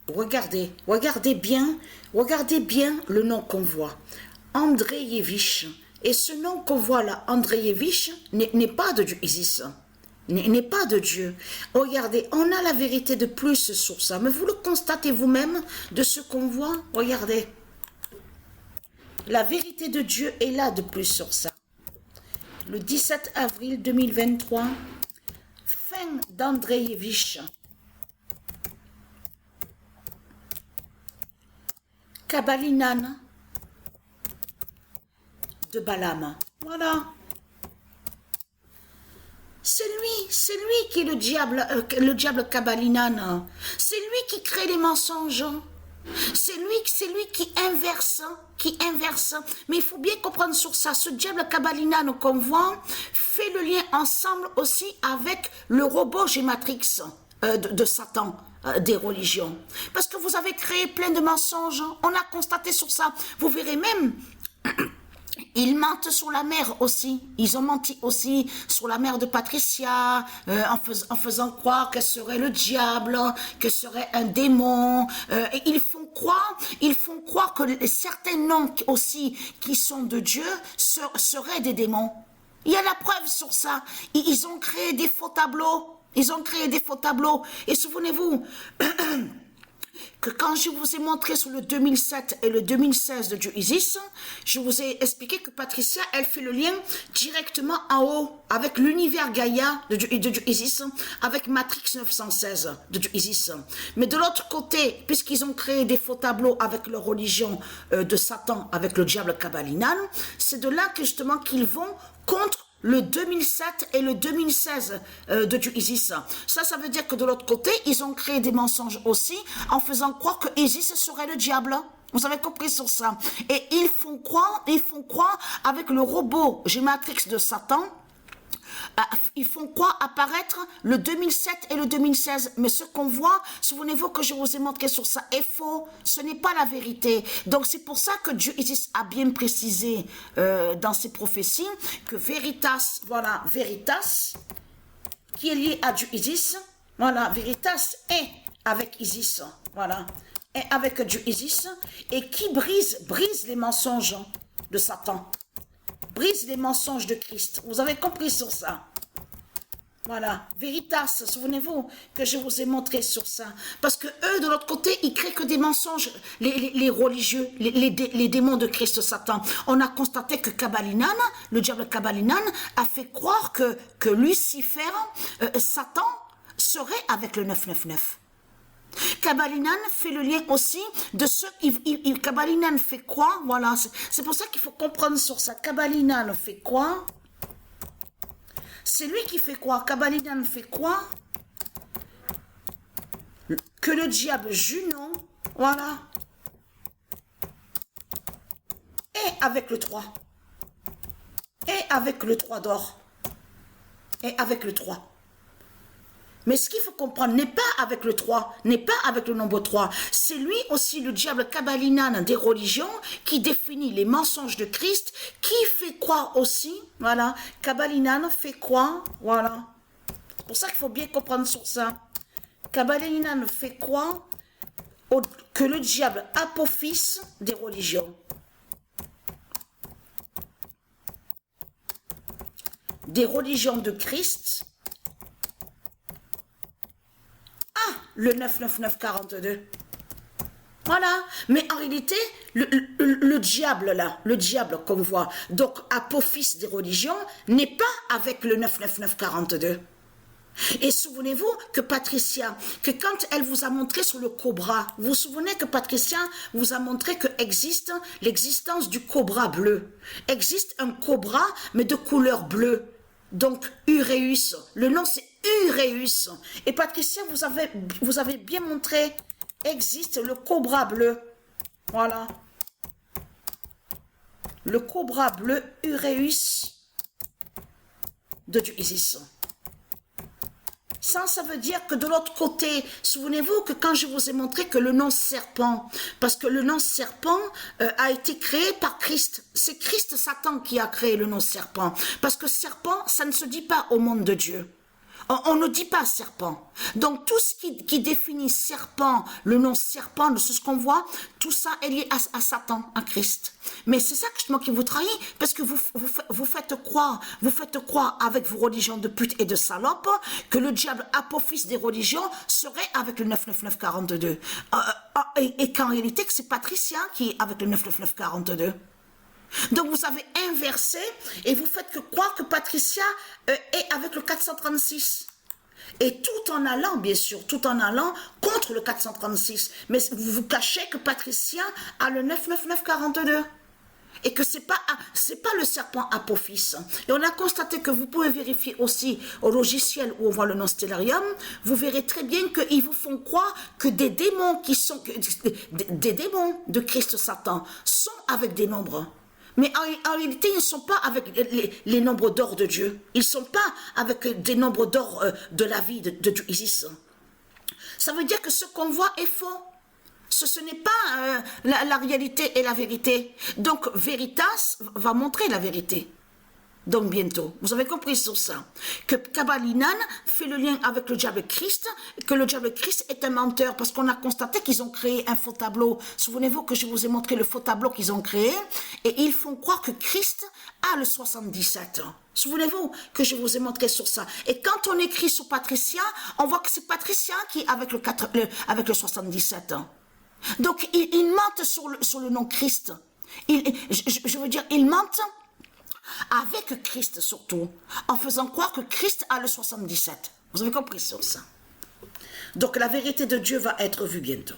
regardez bien le nom qu'on voit. Andreevich. Et ce nom qu'on voit là, Andreevich, n'est pas de Dieu, Isis. N'est pas de Dieu. Regardez, on a la vérité de plus sur ça. Mais vous le constatez vous-même de ce qu'on voit. Regardez. La vérité de Dieu est là de plus sur ça. Le 17 avril 2023, fin d'Andreevich. Kabalinan de Balaam. Voilà. C'est lui qui est le diable Kabalinan. C'est lui qui crée les mensonges. C'est lui qui inverse. Mais il faut bien comprendre sur ça. Ce diable Kabalinan qu'on voit fait le lien ensemble aussi avec le robot Gématrix de Satan. Des religions. Parce que vous avez créé plein de mensonges. On a constaté sur ça. Vous verrez même, ils mentent sur la mère aussi. Ils ont menti aussi sur la mère de Patricia, en faisant croire qu'elle serait le diable, qu'elle serait un démon. Et ils font croire que certains noms aussi qui sont de Dieu seraient des démons. Il y a la preuve sur ça. Ils ont créé des faux tableaux. Et souvenez-vous que quand je vous ai montré sur le 2007 et le 2016 de Dieu Isis, je vous ai expliqué que Patricia, elle fait le lien directement en haut avec l'univers Gaïa de Dieu Isis, avec Matrix 916 de Dieu Isis. Mais de l'autre côté, puisqu'ils ont créé des faux tableaux avec leur religion de Satan, avec le diable Kabalinan, c'est de là que justement qu'ils vont contre le 2007 et le 2016 de Dieu Isis. Ça veut dire que de l'autre côté, ils ont créé des mensonges aussi en faisant croire que Isis serait le diable. Vous avez compris sur ça. Et ils font croire avec le robot Gématrix de Satan, ils font croire apparaître le 2007 et le 2016. Mais ce qu'on voit, souvenez-vous que je vous ai montré sur ça, est faux. Ce n'est pas la vérité. Donc c'est pour ça que Dieu Isis a bien précisé dans ses prophéties que Veritas, voilà, Veritas, qui est lié à Dieu Isis, voilà, Veritas est avec Isis, voilà, est avec Dieu Isis, et qui brise les mensonges de Satan. Brise les mensonges de Christ. Vous avez compris sur ça. Voilà. Veritas, souvenez-vous que je vous ai montré sur ça. Parce que eux, de l'autre côté, ils créent que des mensonges. Les religieux, les démons de Christ Satan. On a constaté que Kabalinan, le diable Kabalinan, a fait croire que Lucifer, Satan, serait avec le 999. Kabalinan fait le lien aussi de ceux qui... Kabalinan fait quoi? Voilà, c'est pour ça qu'il faut comprendre sur ça. Kabalinan fait quoi? C'est lui qui fait quoi? Kabalinan fait quoi? Que le diable Junon, voilà, est avec le 3. Et avec le 3 d'or. Et avec le 3. Mais ce qu'il faut comprendre n'est pas avec le 3, n'est pas avec le nombre 3. C'est lui aussi, le diable Kabalinan des religions, qui définit les mensonges de Christ, qui fait croire aussi, voilà, Kabalinan fait croire, voilà. C'est pour ça qu'il faut bien comprendre sur ça. Kabalinan fait croire que le diable Apophis des religions. Des religions de Christ, le 99942. Voilà. Mais en réalité, le diable là, le diable qu'on voit, donc Apophis des religions, n'est pas avec le 99942. Et souvenez-vous que Patricia, que quand elle vous a montré sur le cobra, vous vous souvenez que Patricia vous a montré que existe l'existence du cobra bleu. Existe un cobra, mais de couleur bleue. Donc, Uréus. Le nom, c'est Uréus. Et Patricia, vous avez bien montré, existe le cobra bleu. Voilà. Le cobra bleu Uréus de Dieu Isis. Ça veut dire que de l'autre côté, souvenez-vous que quand je vous ai montré que le nom serpent, parce que le nom serpent a été créé par Christ. C'est Christ Satan qui a créé le nom serpent. Parce que serpent, ça ne se dit pas au monde de Dieu. On ne dit pas serpent. Donc tout ce qui définit serpent, le nom serpent, de ce qu'on voit, tout ça est lié à Satan, à Christ. Mais c'est ça justement qui vous trahit, parce que vous faites croire avec vos religions de pute et de salope, que le diable apophis des religions serait avec le 99942. Et qu'en réalité, c'est Patricia qui est avec le 99942. Donc vous avez inversé et vous faites croire que Patricia est avec le 436. Et tout en allant, bien sûr, tout en allant contre le 436. Mais vous vous cachez que Patricia a le 99942. Et que c'est pas le serpent Apophis. Et on a constaté que vous pouvez vérifier aussi au logiciel où on voit le nom Stellarium, vous verrez très bien qu'ils vous font croire que des démons des démons de Christ Satan sont avec des nombres. Mais en réalité, ils ne sont pas avec les nombres d'or de Dieu. Ils ne sont pas avec des nombres d'or de la vie de Dieu Isis. Ça veut dire que ce qu'on voit est faux. Ce n'est pas la réalité et la vérité. Donc, Veritas va montrer la vérité. Donc, bientôt. Vous avez compris sur ça. Que Kabalinan fait le lien avec le diable Christ, que le diable Christ est un menteur, parce qu'on a constaté qu'ils ont créé un faux tableau. Souvenez-vous que je vous ai montré le faux tableau qu'ils ont créé, et ils font croire que Christ a le 77. Souvenez-vous que je vous ai montré sur ça. Et quand on écrit sur Patricia, on voit que c'est Patricia qui est avec le 77. Donc, ils mentent sur le nom Christ. Je veux dire, ils mentent avec Christ surtout, en faisant croire que Christ a le 77. Vous avez compris sur ça. Donc, la vérité de Dieu va être vue bientôt.